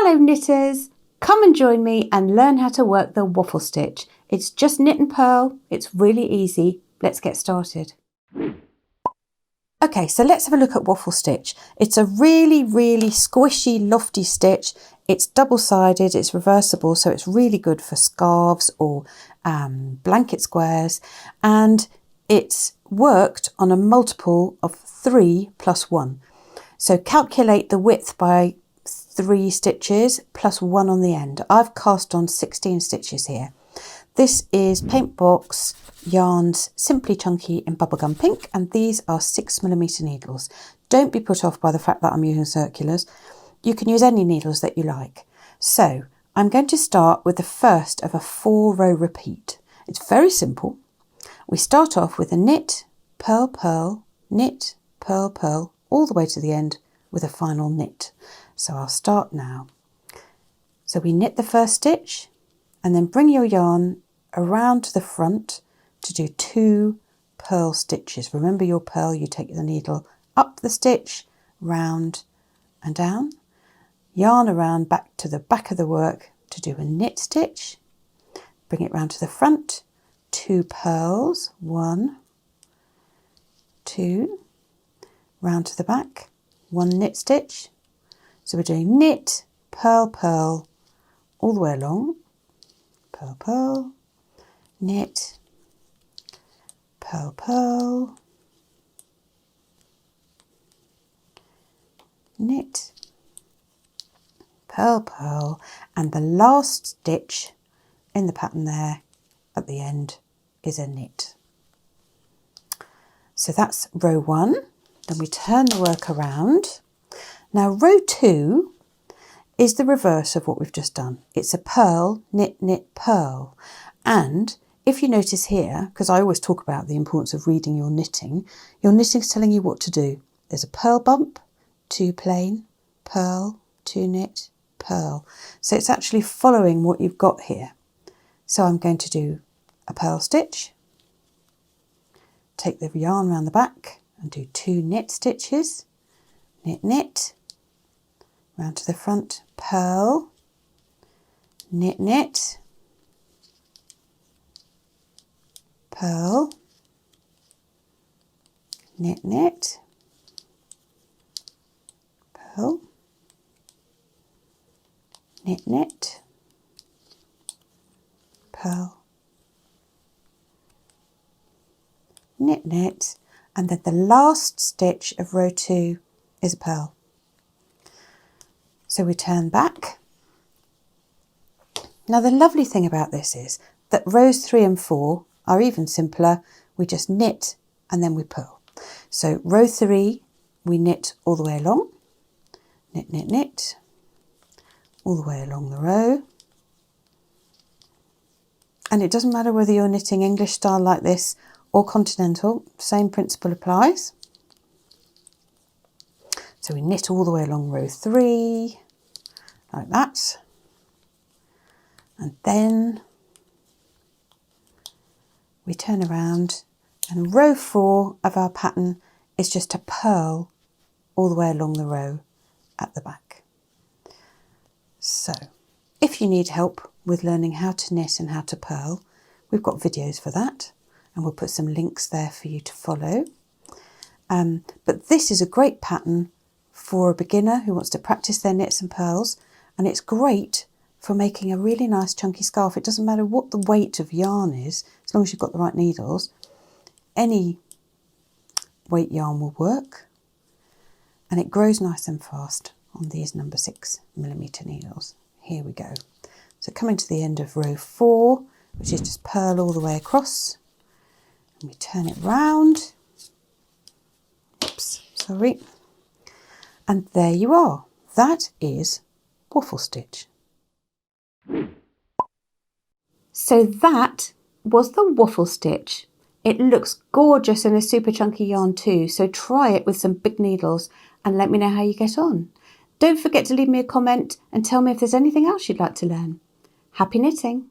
Hello knitters, come and join me and learn how to work the waffle stitch. It's just knit and purl, it's really easy. Let's get started. Okay, so let's have a look at waffle stitch. It's a really squishy, lofty stitch. It's double-sided, it's reversible, so it's really good for scarves or blanket squares, and it's worked on a multiple of 3 plus 1. So calculate the width by 3 stitches plus 1 on the end. I've cast on 16 stitches here. This is Paint Box Yarns Simply Chunky in Bubblegum Pink, and these are 6mm needles. Don't be put off by the fact that I'm using circulars. You can use any needles that you like. So I'm going to start with the first of a 4-row repeat. It's very simple. We start off with a knit, purl, purl, knit, purl, purl, all the way to the end with a final knit. So I'll start now. So we knit the first stitch and then bring your yarn around to the front to do 2 purl stitches. Remember your purl, you take the needle up the stitch, round and down, yarn around back to the back of the work to do a knit stitch, bring it round to the front, 2 purls, 1, 2, round to the back, 1 knit stitch. So we're doing knit, purl, purl, all the way along, purl, purl, knit, purl, purl, knit, purl, purl, and the last stitch in the pattern there at the end is a knit. So that's row 1. Then we turn the work around. Now row 2 is the reverse of what we've just done. It's a purl, knit, knit, purl. And if you notice here, because I always talk about the importance of reading your knitting's telling you what to do. There's a purl bump, 2 plain, purl, 2 knit, purl. So it's actually following what you've got here. So I'm going to do a purl stitch, take the yarn around the back and do 2 knit stitches, knit, knit, round to the front, purl, knit, knit, purl, knit, knit, purl, knit, knit, purl, knit, knit, and then the last stitch of row 2 is a purl. So we turn back. Now the lovely thing about this is that rows 3 and 4 are even simpler. We just knit and then we purl. So row 3 we knit all the way along, knit, knit, knit, all the way along the row. And it doesn't matter whether you're knitting English style like this or continental, same principle applies. So we knit all the way along row 3, like that. And then we turn around and row 4 of our pattern is just a purl all the way along the row at the back. So if you need help with learning how to knit and how to purl, we've got videos for that, and we'll put some links there for you to follow. But this is a great pattern for a beginner who wants to practice their knits and purls, and it's great for making a really nice chunky scarf. It doesn't matter what the weight of yarn is, as long as you've got the right needles. Any weight yarn will work, and it grows nice and fast on these number 6mm needles. Here we go. So coming to the end of row 4, which is just purl all the way across, and we turn it round. Oops, sorry. And there you are. That is waffle stitch. So that was the waffle stitch. It looks gorgeous in a super chunky yarn too, so try it with some big needles and let me know how you get on. Don't forget to leave me a comment and tell me if there's anything else you'd like to learn. Happy knitting!